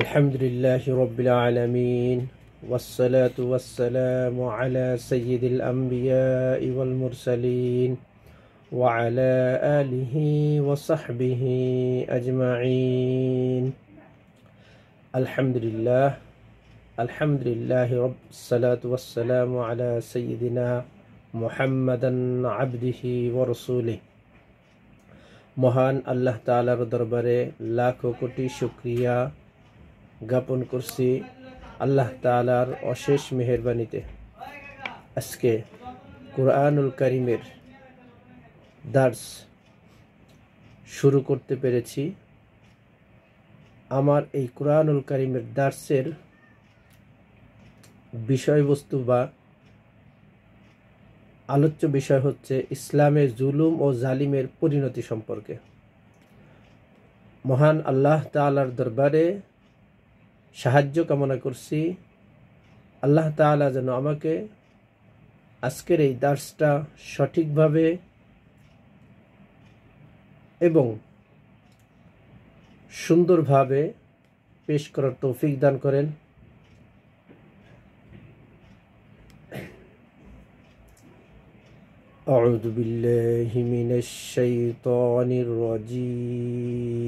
আলহামদুলিল্লাহ রব্বিল আলামিন ওয়াসসালাতু ওয়াসসালামু আলা সাইয়্যিদিল আমবিয়া ওয়াল মুরসালিন ওয়া আলা আলিহি ওয়া সাহবিহি আজমাইন। আলহামদুলিল্লাহ সালাতু ওয়াসসালামু আলা সাইয়্যিদিনা মুহাম্মাদান আবদিহি ওয়া রাসূলিহি। মহান আল্লাহ তাআলার দরবারে লাখো কোটি শুকরিয়া জ্ঞাপন করছি আল্লাহ তাআলার অশেষ মেহেরবানিতে আজকে কুরআনুল কারীমের দার্স শুরু করতে পেরেছি। আমার এই কুরআনুল কারীমের দার্সের বিষয়বস্তু বা আলোচ্য বিষয় হচ্ছে ইসলামের জুলুম ও জালিমের পরিণতি সম্পর্কে। মহান আল্লাহ তাআলার দরবারে সাহায্য কামনা করছি আল্লাহ তাআলা যেন আমাকে আজকের এই দার্সটা সঠিকভাবে এবং সুন্দরভাবে পেশ করার তৌফিক দান করেন। আউযু বিল্লাহি মিনাশ শাইতানির রাজীম।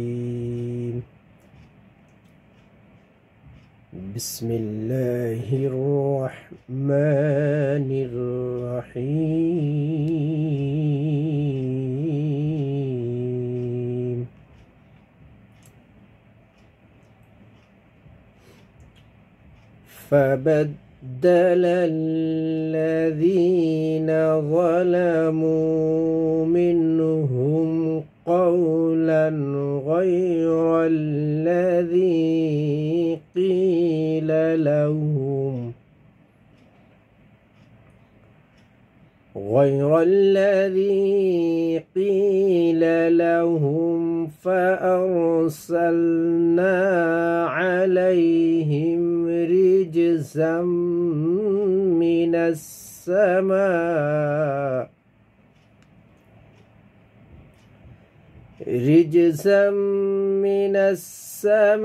বিসমিল্লাহির রহমানির রহিম। فبدل الذين ظلموا منهم قولا غير الذي قيل لهم فأرسلنا عليهم رجزا من السماء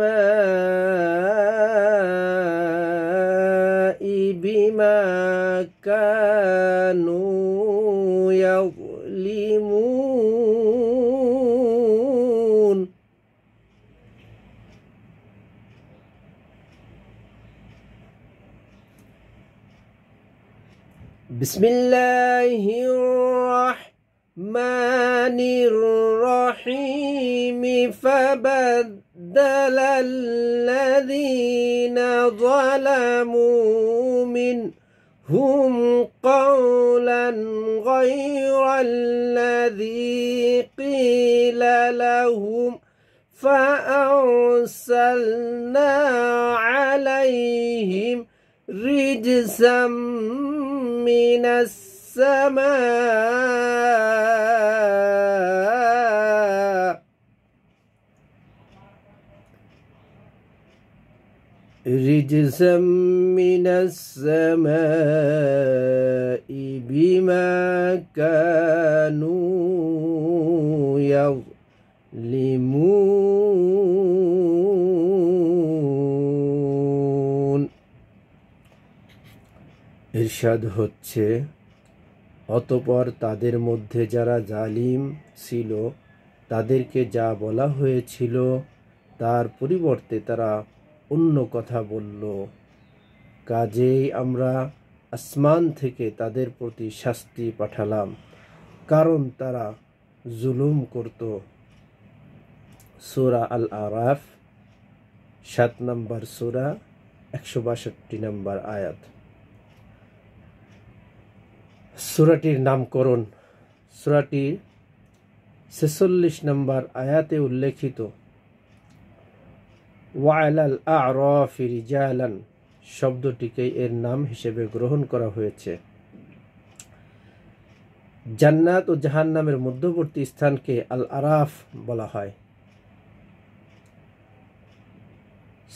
بما كانوا يظلمون. بسم الله الرحمن الرحيم. فبدل الذين ظلموا منهم قولا غير الذي قيل لهم فأرسلنا عليهم رجزا من السماء بما كانوا يظلمون. ইরশাদ হচ্ছে, অতঃপর তাদের মধ্যে যারা জালিম ছিল তাদেরকে যা বলা হয়েছিল তার পরিবর্তে তারা অন্য কথা বলল, কাজেই আমরা আসমান থেকে তাদের প্রতি শাস্তি পাঠালাম, কারণ তারা জুলুম করত। সূরা আল আরাফ 7 নম্বর সূরা 162 নম্বর আয়াত। সূরাটির নামকরণ সূরাটির 46 নম্বর আয়াতে উল্লেখিত ওয়ালাল আ'রাফি রিজালান শব্দটিকে এর নাম হিসেবে গ্রহণ করা হয়েছে। জান্নাত ও জাহান্নামের মধ্যবর্তী স্থানকে আল আরাফ বলা হয়।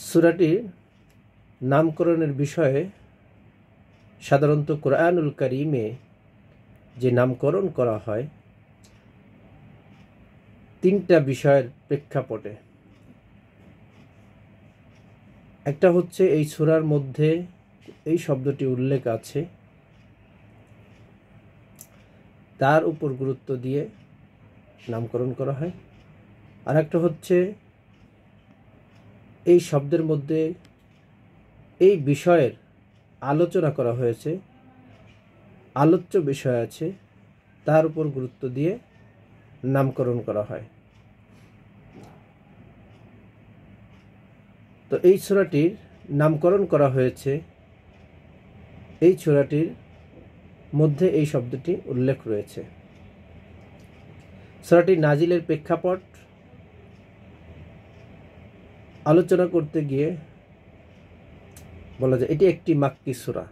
সূরাটির নামকরণের বিষয়ে সাধারণত কুরআনুল কারীমে যে নামকরণ করা হয় 3টা বিষয়ের প্রেক্ষাপটে। একটা হচ্ছে এই সূরার মধ্যে এই শব্দটি উল্লেখ আছে, তার উপর গুরুত্ব দিয়ে নামকরণ করা হয়। আর একটা হচ্ছে এই শব্দের মধ্যে এই বিষয়ের আলোচনা করা হয়েছে, আলোচ্য বিষয় আছে, তার উপর গুরুত্ব দিয়ে নামকরণ করা হয়। তো এই সূরাটির নামকরণ করা হয়েছে, এই সূরাটির মধ্যে এই শব্দটি উল্লেখ রয়েছে। সূরাটি নাজিলের প্রেক্ষাপট আলোচনা করতে গিয়ে বলা যায় এটি একটি মাক্কি সূরা।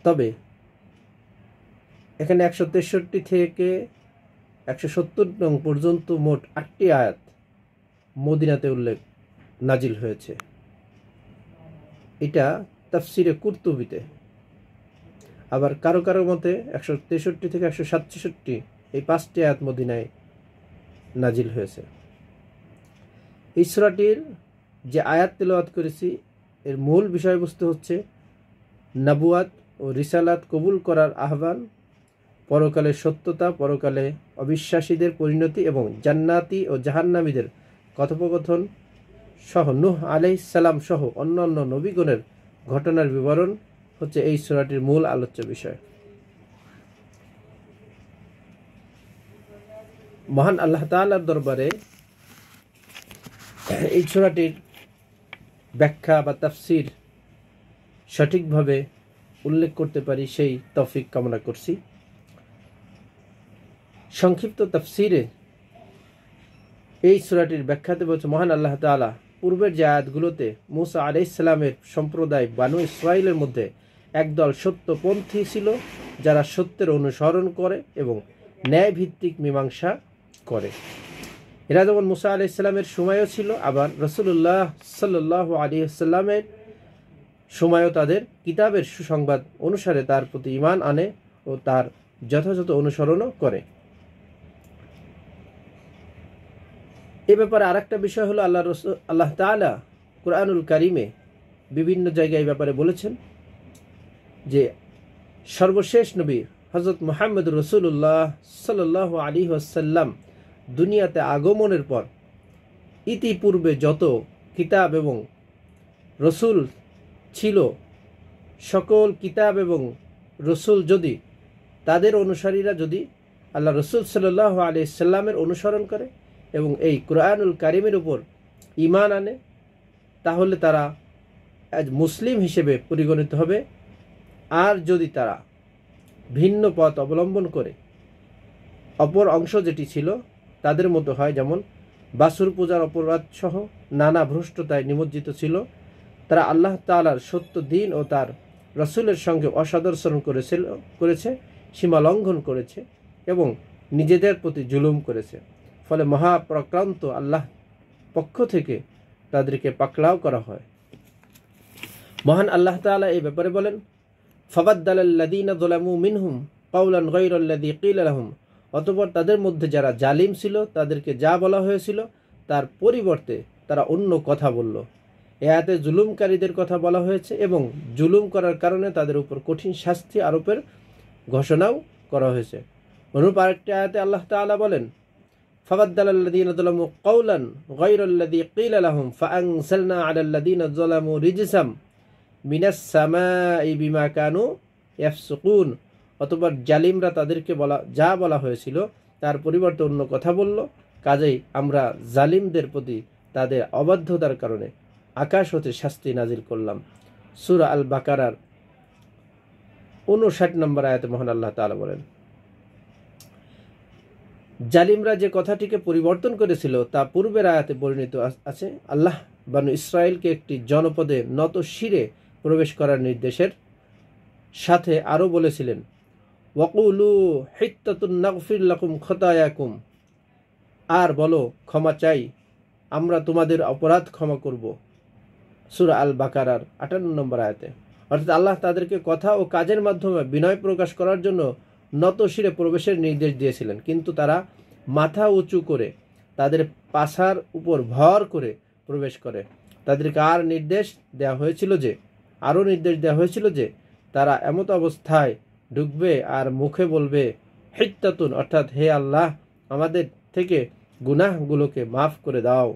তবে এখানে 163 থেকে 170 নং পর্যন্ত মোট 8টি আয়াত মদিনাতে নাজিল হয়েছে। এটা তাফসিরে কুরতুবিতে। আবার কারো কারো মতে 163 থেকে 167 এই 5টি আয়াত মদিনায় নাজিল হয়েছে। এই সূরাটির যে আয়াত তেলাওয়াত করেছি এর মূল বিষয়বস্তু হচ্ছে নবুয়াত ও রিসালাত কবুল করার আহ্বান, পরকালের সত্যতা, পরকালে অবিশ্বাসীদের পরিণতি এবং জান্নাতি ও জাহান্নামীদের কথোপকথন সহ নূহ আলাইহিস সালাম সহ অন্যান্য নবীগণের ঘটনার বিবরণ হচ্ছে এই সূরাটির মূল আলোচ্য বিষয়। মহান আল্লাহ তাআলার দরবারে এই সূরাটির ব্যাখ্যা বা তাফসির সঠিকভাবে উল্লেখ করতে পারি সেই তৌফিক কামনা করছি। সংক্ষিপ্ত তাফসিরে এই সূরাটির ব্যাখ্যাতে বলছে মহান আল্লাহ তাআলা পূর্বের যে আয়াতগুলোতে মূসা আলাইহিস সালামের সম্প্রদায় বানু ইসরাঈলের মধ্যে একদল সত্যপন্থী ছিল যারা সত্যের অনুসরণ করে এবং ন্যায়ভিত্তিক মীমাংসা করে। এরা যেমন মূসা আলাইহিস সালামের সময়ও ছিল, আবার রাসূলুল্লাহ সাল্লাল্লাহু আলাইহি ওয়াসাল্লামের সময়ও তাদের কিতাবের সুসংবাদ অনুসারে তার প্রতি ঈমান আনে ও তার যথাযথ অনুসরণও করে। এ ব্যাপারে আরেকটা বিষয় হলো আল্লাহ তাআলা কুরআনুল কারীমে বিভিন্ন জায়গায় এই ব্যাপারে বলেছেন যে সর্বশেষ নবী হযরত মুহাম্মদ রাসূলুল্লাহ সাল্লাল্লাহু আলাইহি ওয়াসাল্লাম দুনিয়াতে আগমনের পর ইতিপূর্বে যত কিতাব এবং রসুল ছিল, সকল কিতাব এবং রসুল যদি তাদের অনুসারীরা যদি আল্লাহ রসুল সাল্লাল্লাহু আলাইহি সাল্লামের অনুসরণ করে এবং এই কুরআনুল কারীমের উপর ঈমান আনে, তাহলে তারা মুসলিম হিসেবে পরিগণিত হবে। আর যদি তারা ভিন্ন পথ অবলম্বন করে অপর অংশ যেটি ছিল তাদের মতো হয়, যেমন বাছুর পূজার অপরাধ সহ নানা ভ্রষ্টতায় নিমজ্জিত ছিল, তারা আল্লাহ তাআলার সত্য দিন ও তার রসুলের সঙ্গে অসদাচরণ করেছে, সীমা লঙ্ঘন করেছে এবং নিজেদের প্রতি জুলুম করেছে। ফলে মহাপ্রক্রান্ত আল্লাহ পক্ষ থেকে তাদেরকে পাকড়াও করা হয়। মহান আল্লাহ তাআলা এই ব্যাপারে বলেন, ফাবাদদালাল্লাযীনা যালামু মিনহুম কাওলান গায়রাল্লাযী ক্বিলা লাহুম, অতঃপর তাদের মধ্যে যারা জালিম ছিল তাদেরকে যা বলা হয়েছিল তার পরিবর্তে তারা অন্য কথা বলল। এ আয়াতে জুলুমকারীদের কথা বলা হয়েছে এবং জুলুম করার কারণে তাদের উপর কঠিন শাস্তি আরোপের ঘোষণাও করা হয়েছে। অনুরূপ আরেকটি আয়াতে আল্লাহ তাআলা বলেন, ফাবাদদালাল্লাযীনা যালামু কাওলান গায়রাল্লাযী ক্বিলা লাহুম ফাআনজালনা আলাল্লাযীনা যালামু রিজসাম মিনাস সামাই বিমা কানু ইয়াফসুকুন, অতঃপর জালিমরা তাদেরকে যা বলা হয়েছিল তার পরিবর্তে অন্য কথা বলল, কাজেই আমরা জালিমদের প্রতি তাদের অবাধ্যতার কারণে আকাশ হতে শাস্তি নাজিল করলাম। সূরা আল বাকারার 59 নম্বর আয়াতে মহান আল্লাহ তাআলা বলেন, জালিমরা যে কথাটিকে পরিবর্তন করেছিল তা পূর্বের আয়াতে বর্ণিত আছে। আল্লাহ বানু ইসরাইলকে একটি জনপদে নত শিরে প্রবেশ করার নির্দেশের সাথে আরও বলেছিলেন, ওয়াকুলু হিত্তাতুন নাগফির লাকুম খতায়াকুম, আর বলো ক্ষমা চাই, আমরা তোমাদের অপরাধ ক্ষমা করব। সূরা আল বাকারার 58 নম্বর আয়াতে। অর্থাৎ আল্লাহ তাদেরকে কথা ও কাজের মাধ্যমে বিনয় প্রকাশ করার জন্য নত শিরে প্রবেশের নির্দেশ দিয়েছিলেন, কিন্তু তারা মাথা উঁচু করে তাদের পাছার উপর ভর করে প্রবেশ করে। তাদেরকে আরও নির্দেশ দেওয়া হয়েছিল যে তারা এমত অবস্থায় ঢুকবে আর মুখে বলবে হিত্তাতুন, অর্থাৎ হে আল্লাহ আমাদের থেকে গুনাহগুলোকে মাফ করে দাও।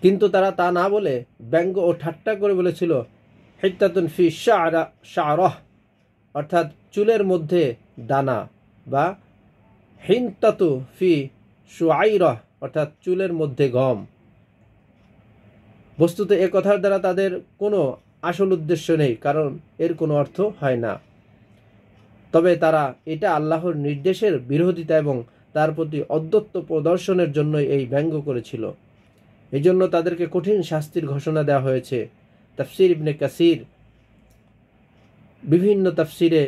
কিন্তু তারা তা না বলে ব্যঙ্গ ও ঠাট্টা করে বলেছিল হিত্তাতুন ফি শা'রাহ, অর্থাৎ চুলের মধ্যে দানা, বা হিনতাতু ফি শুআইরাহ, অর্থাৎ চুলের মধ্যে গম। বস্তুত এ কথার দ্বারা তাদের কোনো আসল উদ্দেশ্য নেই, কারণ এর কোনো অর্থ হয় না। তবে তারা এটা আল্লাহর নির্দেশের বিরোধিতা এবং তার প্রতি অদ্যত্ত প্রদর্শনের জন্যই এই ব্যঙ্গ করেছিল। এই জন্য তাদেরকে কঠিন শাস্তির ঘোষণা দেওয়া হয়েছে। তাফসির ইবনে কাসির বিভিন্ন তাফসিরে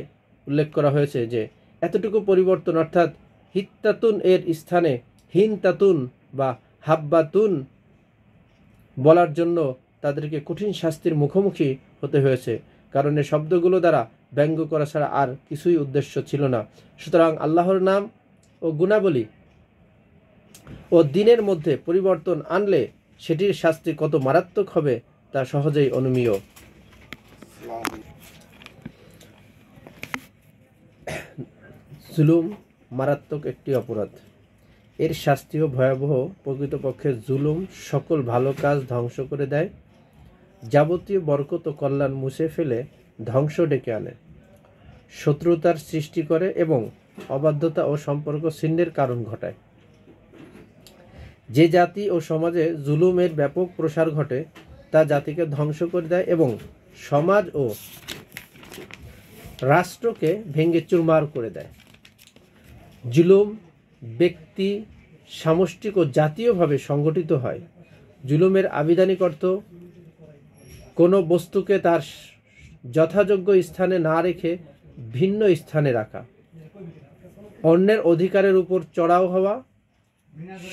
উল্লেখ করা হয়েছে যে এতটুকু পরিবর্তন, অর্থাৎ হিত্তাতুন এর স্থানে হিনতাতুন বা হাব্বাতুন বলার জন্য তাদেরকে কঠিন শাস্তির মুখোমুখি হতে হয়েছে, কারণ এই শব্দগুলো দ্বারা ব্যঙ্গ করা ছাড়া আর কিছুই উদ্দেশ্য ছিল না। সুতরাং আল্লাহর নাম ও গুণাবলী ও দিনের মধ্যে পরিবর্তন আনলে সেটির শাস্তি কত মারাত্মক হবে তা সহজেই অনুমেয়। জুলুম মারাত্মক একটি অপরাধ, এর শাস্তিও ভয়াবহ। প্রকৃতপক্ষে জুলুম সকল ভালো কাজ ধ্বংস করে দেয়, যাবতীয় বরকত ও কল্যাণ মুছে ফেলে ধ্বংস ডেকে আনে, শত্রুতার সৃষ্টি করে এবং অবাধ্যতা ও সম্পর্ক ছিন্নের কারণ ঘটায়। যে জাতি ও সমাজে জুলুমের ব্যাপক প্রসার ঘটে তা জাতিকে ধ্বংস করে দেয় এবং সমাজ ও রাষ্ট্রকে ভেঙে চুরমার করে দেয়। জুলুম ব্যক্তি, সামষ্টিক ও জাতীয়ভাবে সংগঠিত হয়। জুলুমের আবিধানিক অর্থ কোনো বস্তুকে তার যথাযোগ্য স্থানে না রেখে ভিন্ন স্থানে রাখা, অন্যের অধিকারের উপর চড়াও হওয়া,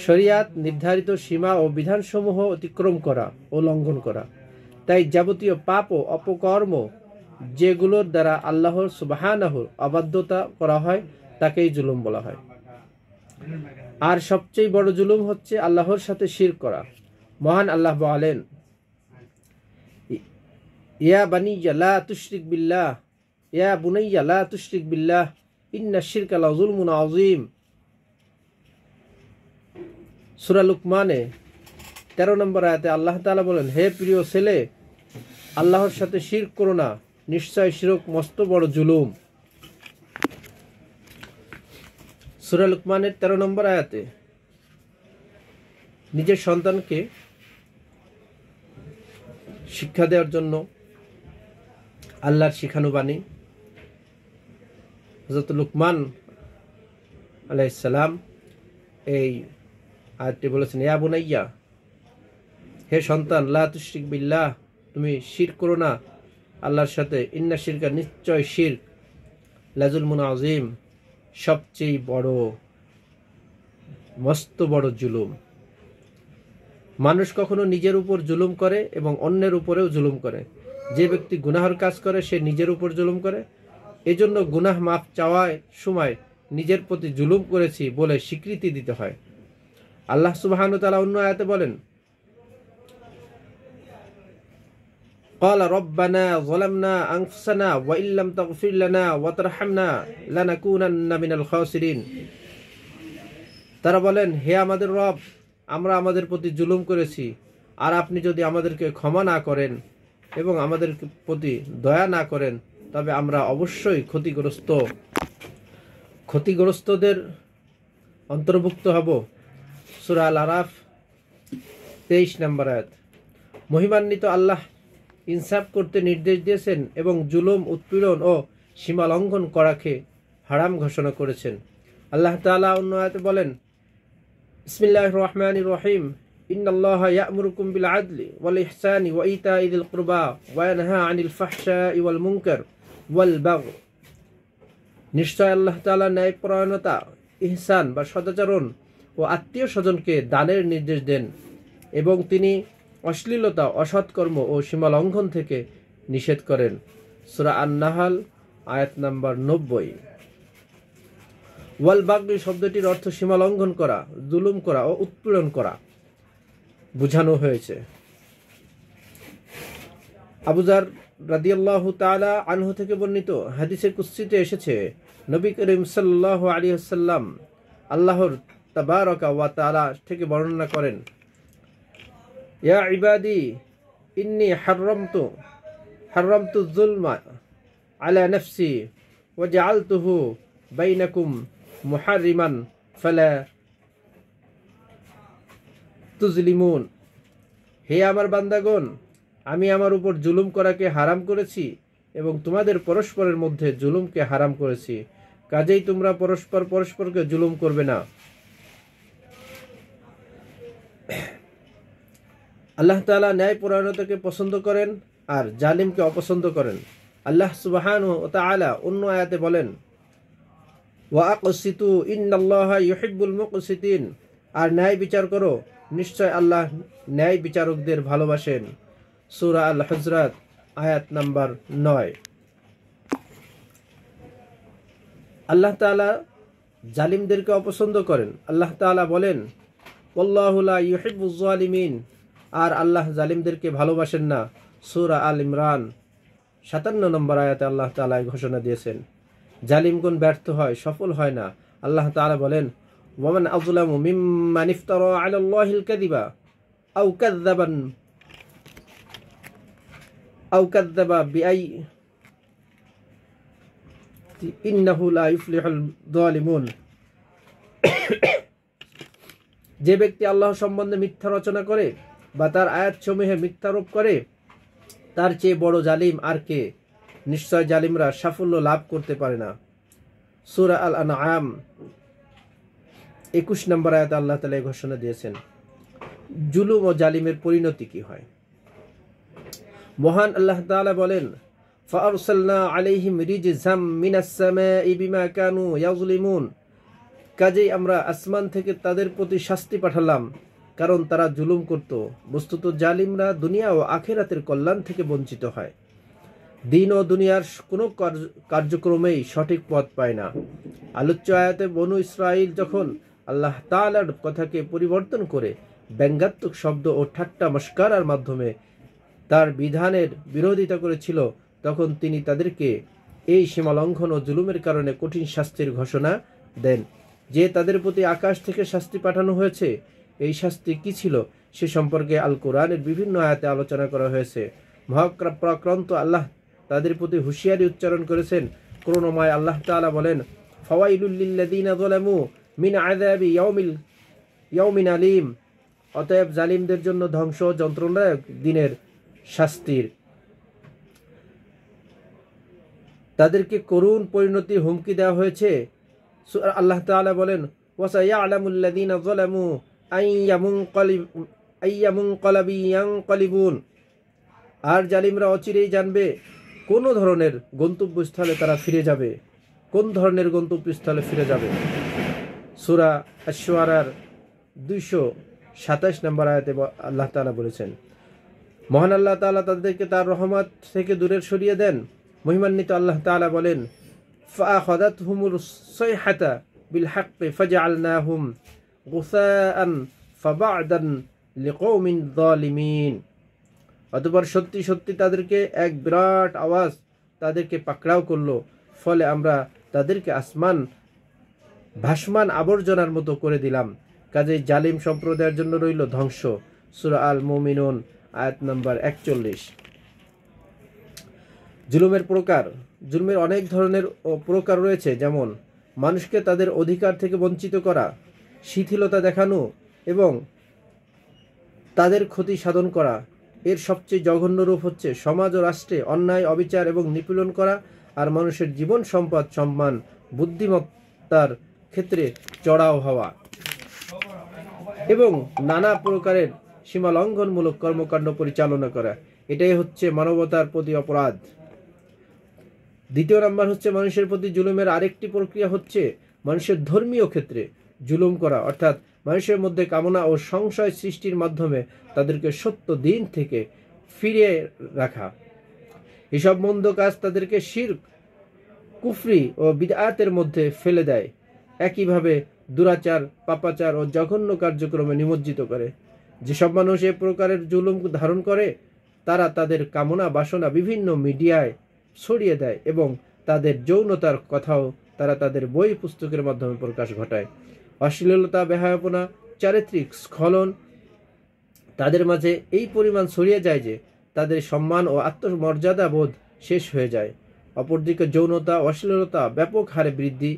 শরিয়াত নির্ধারিত সীমা ও বিধানসমূহ অতিক্রম করা ও লঙ্ঘন করা। তাই যাবতীয় পাপ ও অপকর্ম যেগুলোর দ্বারা আল্লাহর সুবহানাহুর অবাধ্যতা করা হয় তাকেই জুলুম বলা হয়। আর সবচেয়ে বড় জুলুম হচ্ছে আল্লাহর সাথে শিরক করা। মহান আল্লাহ বলেন, ইয়া বানিয়া লা তুশরিক বিল্লাহ, ইয়া বুনাইয়া লা তুশরিক বিল্লাহ, ইন্নাশ শিরকা লাযুলমুন আযীম। সূরা লুকমানে 13 নম্বর আয়াতে আল্লাহ তাআলা বলেন, হে প্রিয় ছেলে, আল্লাহর সাথে শিরক করো না, নিশ্চয় শিরক মস্ত বড় জুলুম। সূরা লুকমানের 13 নম্বর আয়াতে নিজের সন্তানকে শিক্ষা দেওয়ার জন্য আল্লাহর শিখানো বাণী হযরত লুকমান আলাইহিস সালাম এই আয়াতটি বলেছেন, ইয়া বুনাইয়া, হে সন্তান, লা তুশরিক বিল্লাহ, তুমি শিরক করো না আল্লাহর সাথে, ইন্না শিরকা, নিশ্চয় শিরক, লাযুলমুন আযীম, সবচেয়ে বড় মস্ত বড় জুলুম। মানুষ কখনো নিজের উপর জুলুম করে এবং অন্যের উপরেও জুলুম করে। যে ব্যক্তি গুনাহর কাজ করে সে নিজের উপর জুলুম করে। এজন্য গুনাহ মাফ চাওয়ার সময় নিজের প্রতি জুলুম করেছি বলে স্বীকৃতি দিতে হয়। আল্লাহ সুবহানাহু ওয়া তাআলা অন্য আয়াতে বলেন, قال ربنا ظلمنا أنفسنا وإن لم تغفر لنا وترحمنا لنكونن من الخاسرين। তারা বলেন, হে আমাদের রব, আমরা আমাদের প্রতি জুলুম করেছি, আর আপনি যদি আমাদেরকে ক্ষমা না করেন এবং আমাদের প্রতি দয়া না করেন তবে আমরা অবশ্যই ক্ষতিগ্রস্তদের অন্তর্ভুক্ত হব। সূরা আল আরাফ 23 নম্বর আয়াত। মহিমান্বিত আল্লাহ ইনসাফ করতে নির্দেশ দিয়েছেন এবং জুলুম, উৎপীড়ন ও সীমা লঙ্ঘন করাকে হারাম ঘোষণা করেছেন। আল্লাহ তাআলা অন্য আয়াতে বলেন, বিসমিল্লাহির রহমানির রহিম, ইন্নাল্লাহা ইয়া'মুরুকুম বিল আদলি ওয়াল ইহসানি ওয়া ইতা'i যিল কুরবা ওয়া ইয়ানহা আনিল ফাহশাই ওয়াল মুনকার ওয়াল বাগয়। নিশ্চয় আল্লাহ তাআলা ন্যায়পরায়ণতা, ইহসান বা সদাচরণ ও আত্মীয় স্বজনকে দানের নির্দেশ দেন এবং তিনি অশ্লীলতা, অসৎকর্ম ও সীমা লঙ্ঘন থেকে নিষেধ করেন। সূরা আন-নাহল আয়াত নাম্বার 90। ওয়াল বাগয় শব্দটির অর্থ সীমা লঙ্ঘন করা, জুলুম করা ও উৎপীড়ন করা। বুঝানো হয়েছে। আবু যার রাদিয়াল্লাহু তাআলা আনহু থেকে বর্ণিত হাদিসে কুদসিতে এসেছে, নবী করিম সাল্লাল্লাহু আলাইহি ওয়াসাল্লাম আল্লাহর তাবারাকা ওয়া তাআলা থেকে বর্ণনা করেন, ইয়া ইবাদি ইন্নী হাররামতু যুলমা আলা নাফসি ওয়া জাআলতুহু বাইনাকুম মুহাররিমান ফালা তুজলিমুন। হে আমার বান্দাগণ, আমি আমার উপর জুলুম করাকে হারাম করেছি এবং তোমাদের পরস্পরের মধ্যে জুলুমকে হারাম করেছি, কাজেই তোমরা পরস্পরকে জুলুম করবে না। আল্লাহ তাআলা ন্যায়পরায়ণতাকে পছন্দ করেন আর জালিমকে অপছন্দ করেন। আল্লাহ সুবহানাহু ওয়া তাআলা অন্য আয়াতে বলেন, ওয়া আকসিতু ইন্নাল্লাহা ইউহিব্বুল মুকসিতিন, আর ন্যায় বিচার করো, নিশ্চয় আল্লাহ ন্যায় বিচারকদের ভালোবাসেন। সূরা আল হুজরাত আয়াত নাম্বার 9। আল্লাহ তাআলা জালিমদেরকে অপছন্দ করেন। আল্লাহ তাআলা বলেন, ওয়াল্লাহু লা ইউহিব্বুজ জালিমিন, আর আল্লাহ জালিমদেরকে ভালোবাসেন না। সূরা আল ইমরান 57 নম্বর আয়াতে আল্লাহ তাআলা ঘোষণা দিয়েছেন। জালিমগণ ব্যর্থ হয়, সফল হয় না। আল্লাহ তাআলা বলেন, ওয়ামান আযলামু মিম্মান ইফতারা আলাল্লাহিল কাযিবা আও কাযযাবা ইন্নাহু লা ইফলিহুল যালিমুন। যে ব্যক্তি আল্লাহ সম্বন্ধে মিথ্যা রচনা করে বা তার আয়াতসমূহে মিথ্যারোপ করে, তার চেয়ে বড় জালিম আর কে? নিশ্চয় জালিমরা সাফল্য লাভ করতে পারে না। সূরা আল আনআম 21 নম্বর আয়াতে আল্লাহ তাআলা ঘোষণা দিয়েছেন। জুলুম ও জালিমের পরিণতি কি হয়? মহান আল্লাহ তাআলা বলেন, ফাআরসালনা আলাইহিম রিজজাম মিনাস সামাই বিমা কানু ইয়াজলিমুন, কাজেই আমরা আসমান থেকে তাদের প্রতি শাস্তি পাঠালাম কারণ তারা জুলুম করত। বস্তুত জালিমরা দুনিয়া ও আখিরাতের কল্যাণ থেকে বঞ্চিত হয়। দিন ও দুনিয়ার কোনো কার্যক্রমেই সঠিক পথ পায় না। আলোচ্য আয়াতে বনু ইসরাইল যখন আল্লাহ তাআলার কথাকে পরিবর্তন করে ব্যঙ্গাত্মক শব্দ ও ঠাট্টা মস্করার মাধ্যমে তার বিধানের বিরোধিতা করেছিল, তখন তিনি তাদেরকে এই সীমালঙ্ঘন ও জুলুমের কারণে কঠিন শাস্তির ঘোষণা দেন। যে তাদের প্রতি আকাশ থেকে শাস্তি পাঠানো হয়েছে, এই শাস্তি কি ছিল সে সম্পর্কে আল কোরআনের বিভিন্ন আয়াতে আলোচনা করা হয়েছে। মহাপ্রাক্রান্ত আল্লাহ তাদের প্রতি হুঁশিয়ারি উচ্চারণ করেছেন। করুণাময় আল্লাহ তাআলা বলেন, ফাওয়াইলুল লিল্লাযিনা যালামু মিন আযাবি ইয়াউমিন আলীম, অতএব জালিমদের জন্য ধ্বংস যন্ত্রণাদায়ক দিনের শাস্তির, তাদেরকে করুণ পরিণতি হুমকি দেওয়া হয়েছে। আল্লাহ তাআলা বলেন, ওয়াসায়ালামুল লাযিনা যালামু আইয়ামুনকালাবি ইয়ানকালিবুন, আর জালিমরা অচিরেই জানবে কোন ধরনের গন্তব্যস্থলে তারা ফিরে যাবে, কোন ধরনের গন্তব্যস্থলে ফিরে যাবে। সূরা আশ-শুআরার 227 নম্বর আয়াতে আল্লাহ তাআলা বলেছেন, মহান আল্লাহ তাআলা তাদেরকে তার রহমত থেকে দূরে সরিয়ে দেন। মহিমান্বিত আল্লাহ তাআলা বলেন, ফাআখাযাতহুমুস সাইহাতু বিল হাক্কি ফাজআলনাহুম গুসাআন ফাবা'দান লিকওমিন যালিমিন, অতঃপর সত্যি সত্যি তাদেরকে এক বিরাট আওয়াজ তাদেরকে পাকড়াও করলো, ফলে আমরা তাদেরকে ভাসমান আবর্জনার মতো করে দিলাম। কাজেই জালিম সম্প্রদায়ের জন্য রইল ধ্বংস। সূরা আল মুমিনুন আয়াত নম্বর 41। জুলুমের প্রকার। জুলুমের অনেক ধরনের প্রকার রয়েছে, যেমন মানুষকে তাদের অধিকার থেকে বঞ্চিত করা, শিথিলতা দেখানো এবং তাদের ক্ষতি সাধন করা। এর সবচেয়ে জঘন্য রূপ হচ্ছে সমাজ ও রাষ্ট্রে অন্যায়, অবিচার এবং নিপীড়ন করা, আর মানুষের জীবন সম্পদ, সম্মান, বুদ্ধিমত্তার ক্ষেত্রে চড়াও হওয়া এবং নানা প্রকারের সীমালঙ্ঘনমূলক কর্মকাণ্ড পরিচালনা করা। এটাই হচ্ছে মানবতার প্রতি অপরাধ। দ্বিতীয় নাম্বার হচ্ছে মানুষের প্রতি জুলুমের আরেকটি প্রক্রিয়া হচ্ছে মানুষের ধর্মীয় ক্ষেত্রে জুলুম করা, অর্থাৎ মানুষের মধ্যে কামনা ও সংশয় সৃষ্টির মাধ্যমে তাদেরকে সত্য দিন থেকে ফিরিয়ে রাখা। এসব মন্দ কাজ তাদেরকে শিরক, কুফরি ও বিদআতের মধ্যে ফেলে দেয়। একইভাবে দুরাচার, পাপাচার ও জঘন্য কার্যক্রমে নিমজ্জিত করে। যেসব মানুষ এ প্রকারের জুলুম ধারণ করে তারা তাদের কামনা বাসনা বিভিন্ন মিডিয়ায় ছড়িয়ে দেয় এবং তাদের যৌনতার কথাও তারা তাদের বই পুস্তকের মাধ্যমে প্রকাশ ঘটায়। অশ্লীলতা, বেহায়াপনা, চারিত্রিক স্খলন তাদের মাঝে এই পরিমাণ ছড়িয়ে যায় যে তাদের সম্মান ও আত্মমর্যাদা বোধ শেষ হয়ে যায়। অপরদিকে যৌনতা, অশ্লীলতা ব্যাপক হারে বৃদ্ধি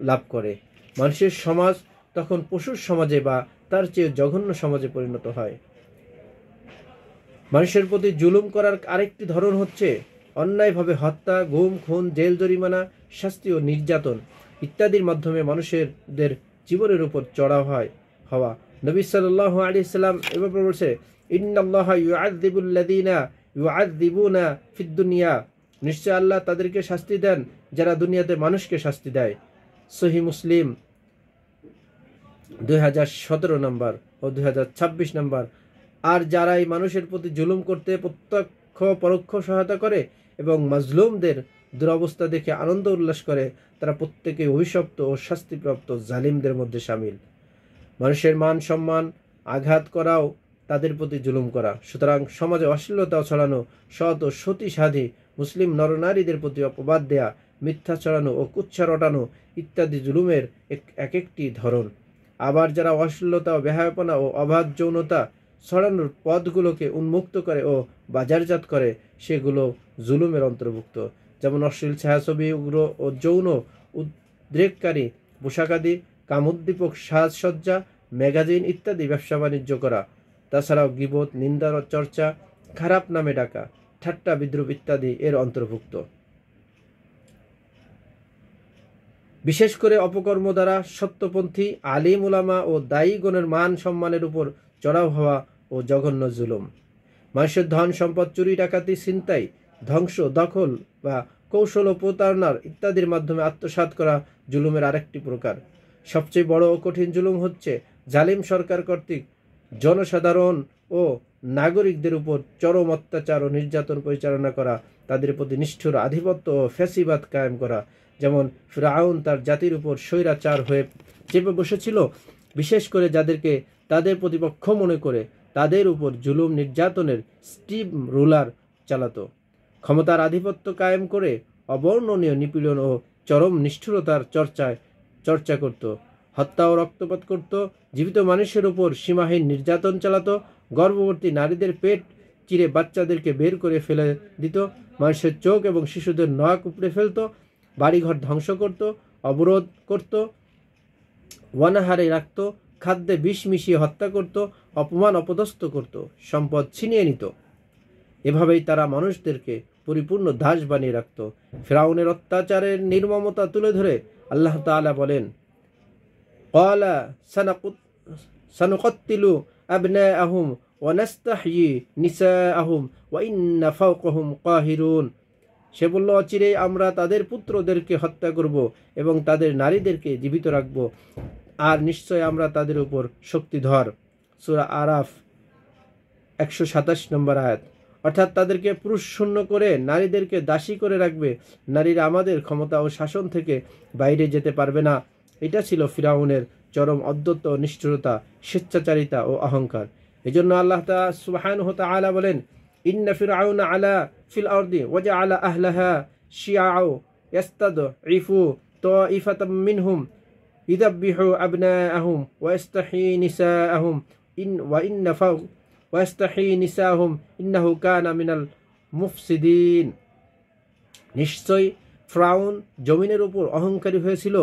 লাভ করে। মানুষের সমাজ তখন পশুর সমাজে বা তার চেয়ে জঘন্য সমাজে পরিণত হয়। মানুষের প্রতি জুলুম করার আরেকটি ধরন হচ্ছে অন্যায়ভাবে হত্যা, গুম, খুন, জেল জরিমানা, শাস্তি ও নির্যাতন ইত্যাদির মাধ্যমে মানুষদের জীবনের উপর চড়াও হওয়া। নবী সাল্লাল্লাহু আলাইহি সাল্লাম এভাবে বলছে, ইন্নাল্লাহা ইউআযযিবুল্লাযীনা ইউআযযিবুনা ফিদ দুনিয়া, নিশ্চয় আল্লাহ তাদেরকে শাস্তি দেন যারা দুনিয়াতে মানুষকে শাস্তি দেয়। সহিহ মুসলিম 2017 নম্বর ও 2026 নম্বর। আর যারা এই মানুষের প্রতি জুলুম করতে প্রত্যক্ষ পরোক্ষ সহায়তা করে এবং মাজলুমদের দুরবস্থা দেখে আনন্দ উল্লাস করে, তারা প্রত্যেকে অভিশপ্ত ও শাস্তিপ্রাপ্ত জালিমদের মধ্যে শামিল। মানুষের মান সম্মান আঘাত করাও তাদের প্রতি জুলুম করা। সুতরাং সমাজে অশ্লীলতা ছড়ানো, সৎ ও সতী সাধী মুসলিম নরনারীদের প্রতি অপবাদ দেয়া, মিথ্যা ছড়ানো ও কুৎসা রটানো ইত্যাদি জুলুমের এক একটি ধরন। আবার যারা অশ্লীলতা ও বেহায়াপনা ও অবাধ যৌনতা ছড়ানোর পথগুলোকে উন্মুক্ত করে ও বাজারজাত করে, সেগুলো জুলুমের অন্তর্ভুক্ত। যেমন অশ্লীল ছায়াছবি, উগ্র ও যৌন উদ্রেককারী পোশাকাদি, কামোদ্দীপক সাজসজ্জা, ম্যাগাজিন ইত্যাদি ব্যবসা বাণিজ্য করা। তাছাড়াও গীবত, নিন্দার চর্চা, খারাপ নামে ডাকা, ঠাট্টা বিদ্রুপ ইত্যাদি এর অন্তর্ভুক্ত। বিশেষ করে অপকর্ম দ্বারা সত্যপন্থী আলিম উলামা ও দায়ীগণের মান সম্মানের উপর চড়াও হওয়া ও জঘন্য জুলুম। মানুষের ধন সম্পদ চুরি, ডাকাতি, ছিনতাই, ধ্বংস, দখল বা কৌশল ও প্রতারণার ইত্যাদির মাধ্যমে আত্মসাৎ করা জুলুমের আরেকটি প্রকার। সবচেয়ে বড় ও কঠিন জুলুম হচ্ছে জালিম সরকার কর্তৃক জনসাধারণ ও নাগরিকদের উপর চরম অত্যাচার ও নির্যাতন পরিচালনা করা, তাদের প্রতি নিষ্ঠুর আধিপত্য ও ফ্যাসিবাদ কায়েম করা। যেমন ফিরআউন তার জাতির উপর স্বৈরাচার হয়ে চেপে বসেছিল, বিশেষ করে যাদেরকে তাদের প্রতিপক্ষ মনে করে তাদের উপর জুলুম নির্যাতনের স্টিম রুলার চালাতো। ক্ষমতার আধিপত্য কায়েম করে অবর্ণনীয় নিপীড়ন ও চরম নিষ্ঠুরতার চর্চা করত, হত্যা ও রক্তপাত করত, জীবিত মানুষের উপর সীমাহীন নির্যাতন চালাতো, গর্ভবতী নারীদের পেট চিরে বাচ্চাদেরকে বের করে ফেলে দিত, মানুষের চোখ এবং শিশুদের নখ উপড়ে ফেলত, বাড়িঘর ধ্বংস করত, অবরোধ করত, অনাহারে রাখত, খাদ্যে বিষ মিশিয়ে হত্যা করত, অপমান অপদস্থ করত, সম্পদ ছিনিয়ে নিত। এভাবেই তারা মানুষদেরকে পরিপূর্ণ দাস বানিয়ে রাখত। ফিরআউনের অত্যাচারের নির্মমতা তুলে ধরে আল্লাহ তাআলা বলেন, ক্বালা সানুকাত্তিলু আবনাআহুম ওয়া নাস্তাহয়ি নিসাআহুম ওয়া ইন্না ফাওকাহুম কাহিরুন। সে বলল, অচিরেই আমরা তাদের পুত্রদেরকে হত্যা করব এবং তাদের নারীদেরকে জীবিত রাখব, আর নিশ্চয় আমরা তাদের উপর শক্তিধর। সূরা আরাফ 127 নম্বর আয়াত। অর্থাৎ তাদেরকে পুরুষ শূন্য করে নারীদেরকে দাসী করে রাখবে। নারীরা আমাদের ক্ষমতা ও শাসন থেকে বাইরে যেতে পারবে না। এটা ছিল ফিরআউনের চরম অধ্যত্ত, নিষ্ঠুরতা, স্বেচ্ছাচারিতা ও অহংকার। এজন্য আল্লাহ সুবহানাহু ওয়া তাআলা বলেন, ইন্না ফিরআউনা আলা ফিল আরদি ওয়া জাআলা আহলাহা শিয়াআ ইয়াস্তাদঈফু তাঈফাতাম মিনহুম ইযাববিহু আবনাআহুম ওয়া ইস্তাহয়ি নিসাআহুম ইন্নাহু কানা মিনাল মুফসিদিন। নিশ্চয় ফিরআউন জমিনের উপর অহংকারী হয়েছিল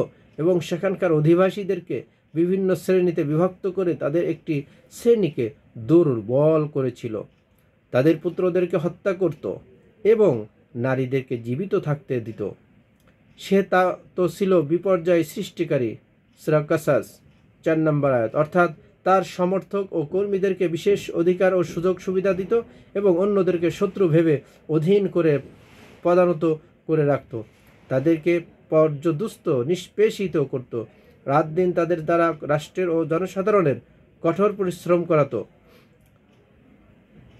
এবং সেখানকার অধিবাসীদেরকে বিভিন্ন শ্রেণীতে বিভক্ত করে তাদের একটি শ্রেণীকে দুর্বল করেছিল। তাদের পুত্রদেরকে হত্যা করত এবং নারীদেরকে জীবিত থাকতে দিত। সে তো ছিল বিপর্যয় সৃষ্টিকারী। সূরা কাসাস 4 নম্বর আয়াত। অর্থাৎ তার সমর্থক ও কর্মীদেরকে বিশেষ অধিকার ও সুযোগ সুবিধা দিত এবং অন্যদেরকে শত্রু ভেবে অধীন করে পদানত করে রাখত, তাদেরকে পর্যদুস্ত নিষ্পেষিত করত, রাত দিন তাদের দ্বারা রাষ্ট্রের ও জনসাধারণের কঠোর পরিশ্রম করাত।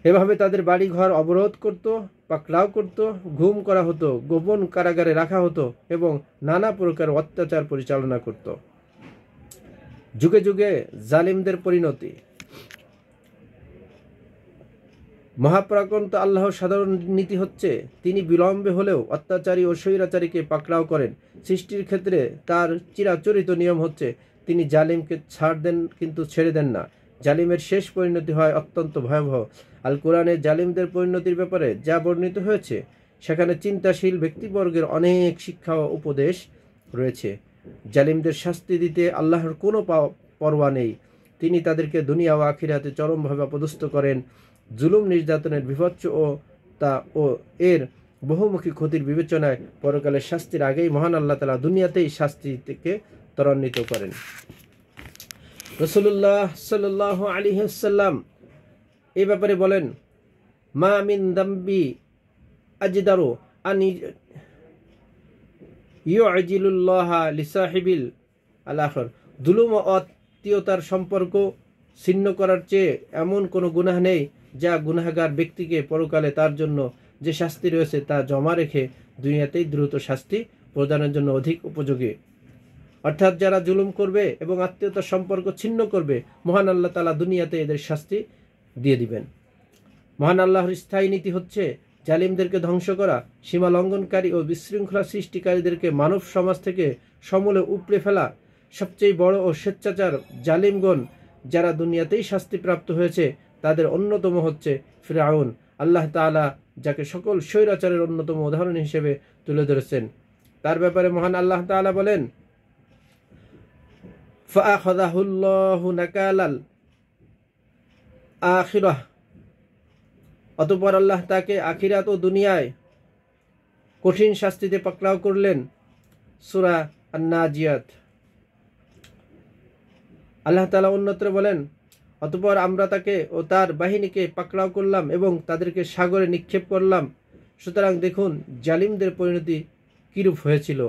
এভাবে তাদের বাড়িঘর অবরোধ করত, পাকড়াও করত, গুম করা হতো, গোপন কারাগারে রাখা হতো এবং নানা প্রকার অত্যাচার পরিচালনা করত। যুগে যুগে জালিমদের পরিণতি। মহাপ্রাকন্ত আল্লাহর সাধারণ নীতি হচ্ছে তিনি বিলম্বে হলেও অত্যাচারী ও স্বৈরাচারীকে পাকড়াও করেন। সৃষ্টির ক্ষেত্রে তার চিরাচরিত নিয়ম হচ্ছে তিনি জালিমকে ছাড় দেন কিন্তু ছেড়ে দেন না। জালিমের শেষ পরিণতি হয় অত্যন্ত ভয়াবহ। আল কোরআনে জালিমদের পরিণতির ব্যাপারে যা বর্ণিত হয়েছে সেখানে চিন্তাশীল ব্যক্তিবর্গের অনেক শিক্ষা ও উপদেশ রয়েছে। জালিমদের শাস্তি দিতে আল্লাহর কোনো পরোয়া নেই। তিনি তাদেরকে দুনিয়া ও আখিরাতে চরমভাবে অপদস্থ করেন। জুলুম নির্যাতনের বিভৎস ও এর বহুমুখী ক্ষতির বিবেচনায় পরকালের শাস্তির আগেই মহান আল্লাহ তাআলা দুনিয়াতেই শাস্তি থেকে ত্বরান্বিত করেন। রাসূলুল্লাহ সাল্লাল্লাহু আলাইহি ওয়াসাল্লাম এই ব্যাপারে বলেন, মা মিন দাম্বি আজদারু আন ইউআজিলুল্লাহা লিসাহিবিল আল-আখির। জুলুম ও আত্মীয়তার সম্পর্ক ছিন্ন করার চেয়ে এমন কোনো গুনাহ নেই যা গুনাহগার ব্যক্তিকে পরকালে তার জন্য যে শাস্তি রয়েছে তা জমা রেখে দুনিয়াতেই দ্রুত শাস্তি প্রদানের জন্য অধিক উপযোগী। অর্থাৎ যারা জুলুম করবে এবং আত্মীয়তার সম্পর্ক ছিন্ন করবে, মহান আল্লাহ তাআলা দুনিয়াতে এদের শাস্তি দিয়ে দিবেন। মহান আল্লাহর স্থায়ী নীতি হচ্ছে জালিমদেরকে ধ্বংস করা, সীমা লঙ্ঘনকারী ও বিশৃঙ্খলা সৃষ্টিকারীদেরকে মানব সমাজ থেকে সমূলে উপড়ে ফেলা। সবচেয়ে বড় ও স্বেচ্ছাচার জালিমগণ যারা দুনিয়াতেই শাস্তিপ্রাপ্ত হয়েছে তাদের অন্যতম হচ্ছে ফিরআউন। আল্লাহ তাআলা যাকে সকল স্বৈরাচারের অন্যতম উদাহরণ হিসেবে তুলে ধরেছেন। তার ব্যাপারে মহান আল্লাহ তাআলা বলেন, ফাআখাযাহুল্লাহু নাকালাল আখিরাহ। অতঃপর আল্লাহ তাকে আখিরাত ও দুনিয়ায় কঠিন শাস্তিতে পাকড়াও করলেন। সূরা আন-নাজিয়াত। আল্লাহ তাআলা অন্যত্র বলেন, অতঃপর আমরা তাকে ও তার বাহিনীকে পাকড়াও করলাম এবং তাদেরকে সাগরে নিক্ষেপ করলাম। সুতরাং দেখুন জালিমদের পরিণতি কিরূপ হয়েছিল।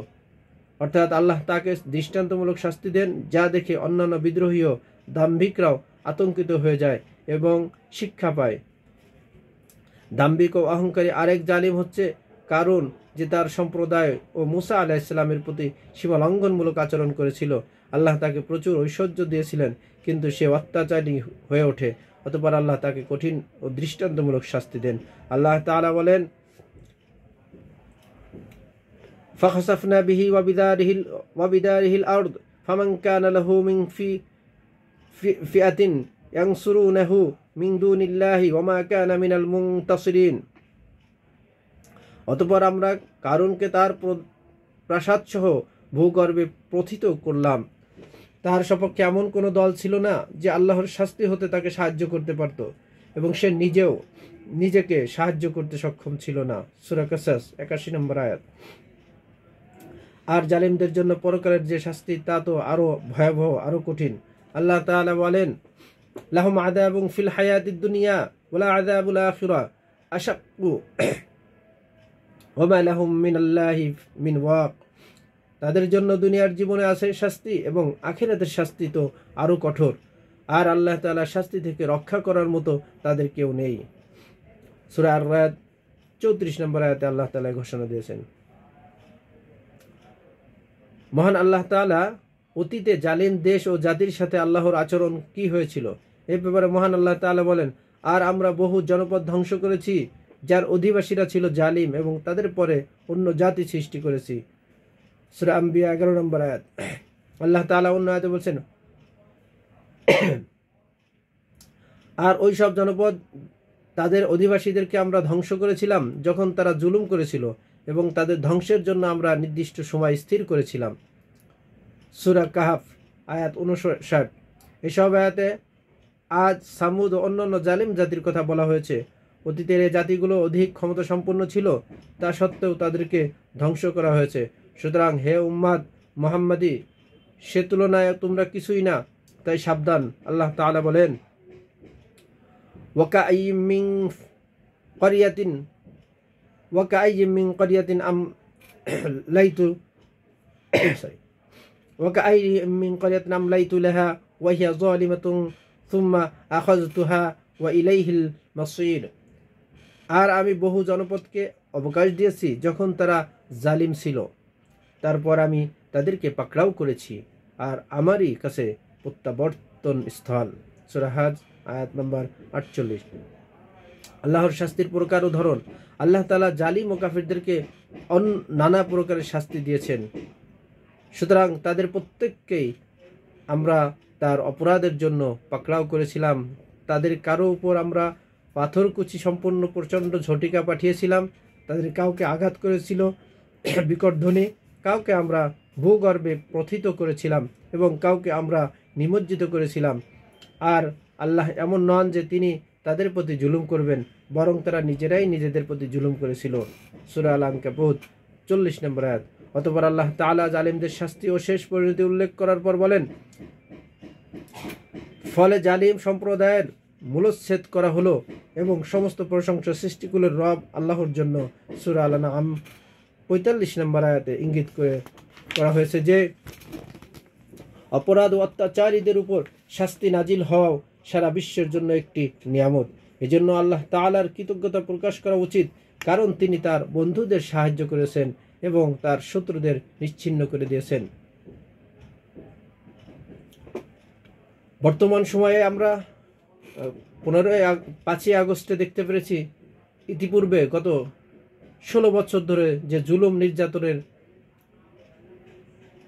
অর্থাৎ আল্লাহ তাকে দৃষ্টান্তমূলক শাস্তি দেন, যা দেখে অন্যান্য বিদ্রোহী ও দাম্ভিকরাও আতঙ্কিত হয়ে যায় এবং শিক্ষা পায়। দাম্ভিক ও অহংকারী আরেক জালিম হচ্ছে কারুন, যে তার সম্প্রদায় ও মুসা আলাইহিস সালামের প্রতি সীমালঙ্ঘনমূলক আচরণ করেছিল। আল্লাহ তাকে প্রচুর ঐশ্বর্য দিয়েছিলেন, কিন্তু সে অত্যাচারী হয়ে ওঠে। অতঃপর আল্লাহ তাকে কঠিন ও দৃষ্টান্তমূলক শাস্তি দেন। আল্লাহ তাআলা বলেন, ফাখাসাফনা বিহি ওয়া বিদারিহিল আরদ ফামান কানা লাহু মিন ফিআতিন ইয়ানসুরুনাহু মিন দুনিল্লাহি ওয়া মা কানা মিনাল মুনতাসিরিন। অতঃপর আমরা কারুনকে তার প্রাসাদসহ ভূগর্ভে প্রথিত করলাম। তার সপক্ষে এমন কোনো দল ছিল না যে আল্লাহর শাস্তি হতে তাকে সাহায্য করতে পারত, এবং সে নিজেও নিজেকে সাহায্য করতে সক্ষম ছিল না। সূরা কাসাস ৮১ নম্বর আয়াত। আর জালিমদের জন্য পরকালের যে শাস্তি তা তো আরো ভয়াবহ, আরো কঠিন। আল্লাহ তাআলা বলেন, লাহুম আযাবুন ফিল হায়াতিদ দুনিয়া ওয়ালা আযাবুল আখিরাহ আশাক্কু ওয়া মা লাহুম মিনাল্লাহি মিন ওয়াক। তাদের জন্য দুনিয়ার জীবনে আছে শাস্তি এবং আখিরাতের শাস্তি তো আরো কঠোর, আর আল্লাহ তাআলা শাস্তি থেকে রক্ষা করার মতো তাদের কেউ নেই। সূরা আর-রাদ ৩৪ নম্বর আয়াতে আল্লাহ তাআলা ঘোষণা দিয়েছেন। মহান আল্লাহ তাআলা অতীতে জালিম দেশ ও জাতির সাথে আল্লাহর আচরণ কি হয়েছিল এই ব্যাপারে মহান আল্লাহ তাআলা বলেন, আর আমরা বহু জনপদ ধ্বংস করেছি যার অধিবাসীরা ছিল জালিম এবং তাদের পরে অন্য জাতি সৃষ্টি করেছি। সূরা আম্বিয়া ১১ নম্বর আয়াত। আল্লাহ তাআলা অন্য আয়াতে বলছেন, আর ওই সব জনপদ তাদের অধিবাসীদেরকে আমরা ধ্বংস করেছিলাম যখন তারা জুলুম করেছিল, এবং তাদের ধ্বংসের জন্য আমরা নির্দিষ্ট সময় স্থির করেছিলাম। সূরা কাহাফ আয়াত ৫৯। এসব আয়াতে আজ সামুদ ও অন্যান্য জালিম জাতির কথা বলা হয়েছে। অতীতের এই জাতিগুলো অধিক ক্ষমতা সম্পন্ন ছিল, তা সত্ত্বেও তাদেরকে ধ্বংস করা হয়েছে। সুতরাং হে উম্মাদ মুহাম্মাদি, সে তুলনায় তোমরা কিছুই না, তাই সাবধান। আল্লাহ তাআলা বলেন, ওয়াকাইয়্যিম মিন ক্বরিয়াতিন আমলাইতু লাহা ওয়া হিয়া যালিমাতুন সুম্মা আখাযতুহা ওয়া ইলাইহিল মাসীর। আর আমি বহু জনপদকে অবকাশ দিয়েছি যখন তারা জালিম ছিল, তারপর আমি তাদেরকে পাকড়াও করেছি, আর আমারই কাছে প্রত্যাবর্তন স্থল। সূরা হজ আয়াত নম্বর ৪৮। আল্লাহর শাস্তির প্রকার ও ধরন। আল্লাহ তাআলা জালিম ও কাফিরদেরকে নানা প্রকারের শাস্তি দিয়েছেন। সুতরাং তাদের প্রত্যেককেই আমরা তার অপরাধের জন্য পাকড়াও করেছিলাম। তাদের কারো উপর আমরা পাথরকুচি সম্পন্ন প্রচণ্ড ঝটিকা পাঠিয়েছিলাম। তাদের কাউকে আঘাত করেছিল বিকট ধ্বনি, কাউকে আমরা ভূগর্ভে প্রথিত করেছিলাম এবং কাউকে আমরা নিমজ্জিত করেছিলাম। আর আল্লাহ এমন নন যে তিনি তাদের প্রতি জুলুম করবেন, বরং তারা নিজেরাই নিজেদের প্রতি জুলুম করেছিল। সূরা আল আনকাবুত 40 নম্বর আয়াত। অতঃপর আল্লাহ তাআলা জালিমদের শাস্তি ও শেষ পরিণতি উল্লেখ করার পর বলেন, ফলে জালিম সম্প্রদায়ের মূলচ্ছেদ করা হলো এবং সমস্ত প্রশংসা সৃষ্টিকুলের রব আল্লাহর জন্য। সূরা আল আনআম 45 নম্বর আয়াতে ইঙ্গিত করা হয়েছে যে অপরাধ ও অত্যাচারীদের উপর শাস্তি নাজিল হওয়াও সারা বিশ্বের জন্য একটি নিয়ামত। এজন্য আল্লাহ তাআলার কৃতজ্ঞতা প্রকাশ করা উচিত, কারণ তিনি তার বন্ধুদের সাহায্য করেছেন এবং তার শত্রুদের নিশ্চিহ্ন করে দিয়েছেন। বর্তমান সময়ে আমরা 5ই আগস্টে দেখতে পেরেছি, ইতিপূর্বে গত 16 বছর ধরে যে জুলুম নির্যাতনের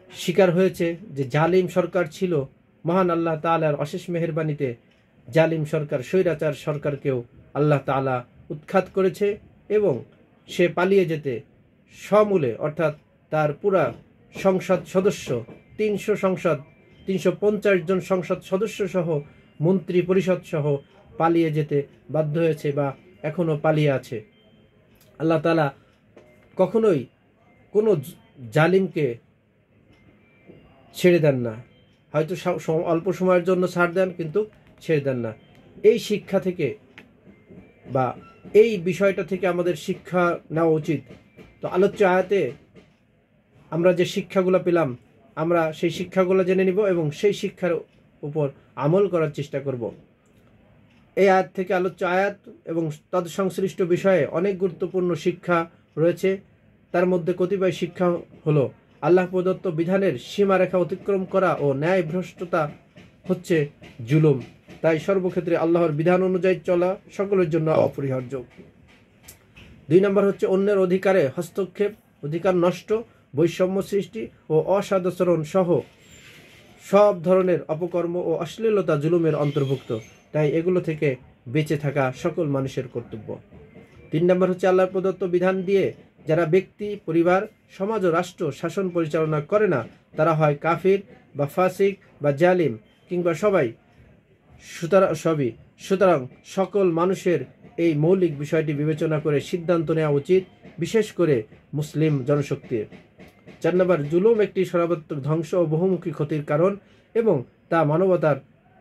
শিকার হয়েছে, যে জালিম সরকার ছিল, মহান আল্লাহ তাআলার অশেষ মেহেরবানিতে জালিম সরকার, স্বৈরাচার সরকারকেও আল্লাহ তাআলা উৎখাত করেছে এবং সে পালিয়ে যেতে সমূলে, অর্থাৎ তার পুরা সংসদ সদস্য 350 জন সংসদ সদস্য সহ মন্ত্রী পরিষদ সহ পালিয়ে যেতে বাধ্য হয়েছে বা এখনো পালিয়ে আছে। আল্লাহ তাআলা কখনোই কোনো জালিমকে ছেড়ে দেন না, হয়তো অল্প সময়ের জন্য ছাড় দেন কিন্তু ছেড়ে দেন না। এই শিক্ষা থেকে বা এই বিষয়টা থেকে আমাদের শিক্ষা নেওয়া উচিত। তো আলোচ্য আয়াতে আমরা যে শিক্ষাগুলো পেলাম, আমরা সেই শিক্ষাগুলো জেনে নিব এবং সেই শিক্ষার উপর আমল করার চেষ্টা করব। এই আয়াত থেকে আলোচ্য আয়াত এবং তদ সংশ্লিষ্ট বিষয়ে অনেক গুরুত্বপূর্ণ শিক্ষা রয়েছে। তার মধ্যে কতিপয় শিক্ষা হলো, আল্লাহ প্রদত্ত বিধানের সীমারেখা অতিক্রম করা ও ন্যায় ভ্রষ্টতা হচ্ছে জুলুম। তাই সর্বক্ষেত্রে আল্লাহর বিধান অনুযায়ী চলা সকলের জন্য অপরিহার্য। 2 নম্বর হচ্ছে অন্যের অধিকারে হস্তক্ষেপ, অধিকার নষ্ট, বৈষম্য সৃষ্টি ও অসদাচরণ সহ সব ধরনের অপকর্ম ও অশ্লীলতা জুলুমের অন্তর্ভুক্ত। তাই এগুলো থেকে বেঁচে থাকা সকল মানুষের কর্তব্য। 3 নম্বর হচ্ছে আল্লাহর প্রদত্ত বিধান দিয়ে যারা ব্যক্তি, পরিবার, সমাজ ও রাষ্ট্র শাসন পরিচালনা করে না, তারা হয় কাফির বা ফাসিক বা জালিম কিংবা সবই। সুতরাং সকল মানুষের এই মৌলিক বিষয়টি বিবেচনা করে সিদ্ধান্ত নেওয়া উচিত, বিশেষ করে মুসলিম জনশক্তির। 4 নম্বর, জুলুম একটি সর্বাত্মক ধ্বংস ও বহুমুখী ক্ষতির কারণ এবং তা মানবতার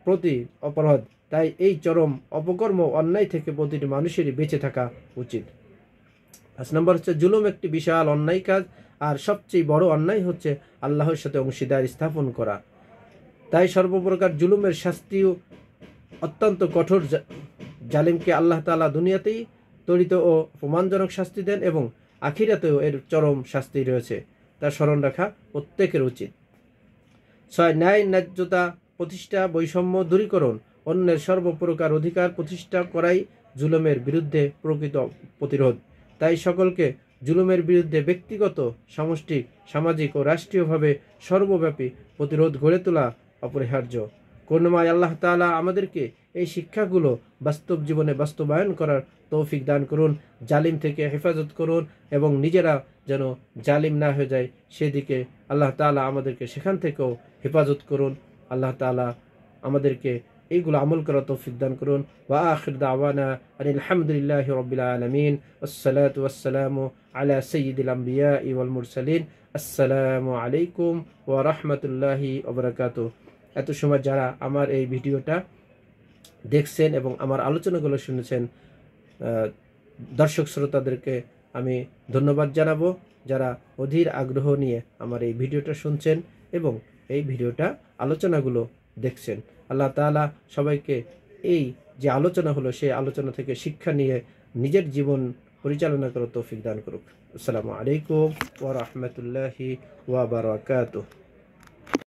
প্রতি অপরাধ। তাই এই চরম অপকর্ম অন্যায় থেকে প্রতিটি মানুষেরই বেঁচে থাকা উচিত। 5 নম্বর হচ্ছে জুলুম একটি বিশাল অন্যায় কাজ, আর সবচেয়ে বড় অন্যায় হচ্ছে আল্লাহর সাথে অংশীদার স্থাপন করা। তাই সর্বপ্রকার জুলুমের শাস্তিও অত্যন্ত কঠোর। জালিমকে আল্লাহ তাআলা দুনিয়াতেই ত্বরিত ও অপমানজনক শাস্তি দেন এবং আখিরাতেও এর চরম শাস্তি রয়েছে, তা স্মরণ রাখা প্রত্যেকের উচিত। 6, ন্যায় ন্যায্যতা প্রতিষ্ঠা, বৈষম্য দূরীকরণ, অন্যের সর্বপ্রকার অধিকার প্রতিষ্ঠা করাই জুলুমের বিরুদ্ধে প্রকৃত প্রতিরোধ। তাই সকলকে জুলুমের বিরুদ্ধে ব্যক্তিগত, সামষ্টিক, সামাজিক ও রাষ্ট্রীয়ভাবে সর্বব্যাপী প্রতিরোধ গড়ে তোলা অপরিহার্য। করুণাময় আল্লাহ তাআলা আমাদেরকে এই শিক্ষাগুলো বাস্তব জীবনে বাস্তবায়ন করার তৌফিক দান করুন, জালিম থেকে হেফাজত করুন এবং নিজেরা যেন জালিম না হয়ে যায় সেদিকে আল্লাহ তাআলা আমাদেরকে সেখান থেকেও হেফাজত করুন। আল্লাহ তাআলা আমাদেরকে এইগুলো আমল করার তৌফিক দান করুন। ওয়া আখির দাওয়ানা আনিল হামদুলিল্লাহি রাব্বিল আলামিন, ওয়াসসালাতু ওয়াসসালামু আলা সাইয়্যিদিল আমবিয়া ওয়াল মুরসালিন। আসসালামু আলাইকুম ওয়া রাহমাতুল্লাহি ওয়া বারাকাতুহু। এত সময় যারা আমার এই ভিডিওটা দেখছেন এবং আমার আলোচনাগুলো শুনেছেন, দর্শক শ্রোতাদেরকে আমি ধন্যবাদ জানাবো, যারা অধীর আগ্রহ নিয়ে আমার এই ভিডিওটা শুনছেন এবং এই ভিডিওটা আলোচনাগুলো দেখছেন। আল্লাহ তাআলা সবাইকে এই যে আলোচনা হলো সেই আলোচনা থেকে শিক্ষা নিয়ে নিজের জীবন পরিচালনা করার তৌফিক দান করুক। আসসালামু আলাইকুম ওয়া রাহমাতুল্লাহি ওয়া বারাকাতুহু।